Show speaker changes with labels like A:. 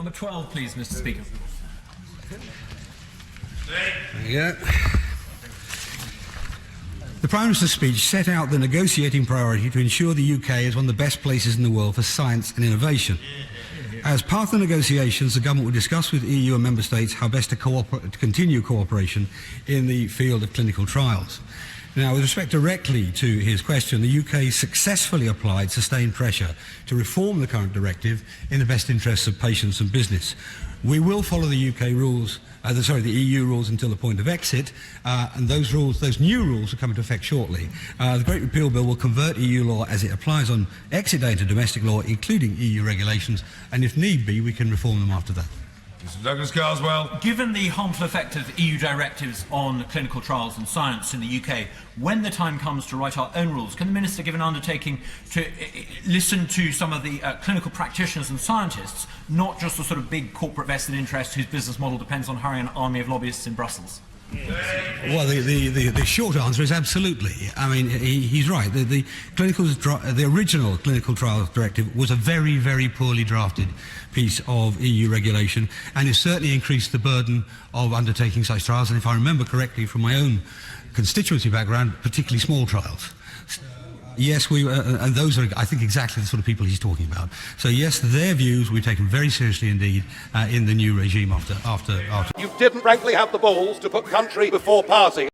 A: Number 12, please, Mr. Speaker.
B: Yeah. The Prime Minister's speech set out the negotiating priority to ensure the UK is one of the best places in the world for science and innovation. As part of the negotiations, the government will discuss with EU and Member States how best to continue cooperation in the field of clinical trials. Now, with respect directly to his question, the UK successfully applied sustained pressure to reform the current directive in the best interests of patients and business. We will follow the UK rules, the EU rules until the point of exit, and those new rules will come into effect shortly. The Great Repeal Bill will convert EU law as it applies on exit day into domestic law, including EU regulations, and if need be, we can reform them after that.
C: Mr. Douglas Carswell.
A: Given the harmful effect of EU directives on clinical trials and science in the UK, when the time comes to write our own rules, can the Minister give an undertaking to listen to some of the clinical practitioners and scientists, not just the sort of big corporate vested interests whose business model depends on hiring an army of lobbyists in Brussels?
B: Well, the short answer is absolutely. I mean, he's right. The original clinical trials directive was a very, very poorly drafted piece of EU regulation, and it certainly increased the burden of undertaking such trials, and if I remember correctly from my own constituency background, particularly small trials. Yes, and those are, I think, exactly the sort of people he's talking about. So yes, their views we've taken very seriously indeed in the new regime after.
D: You didn't frankly have the balls to put country before party.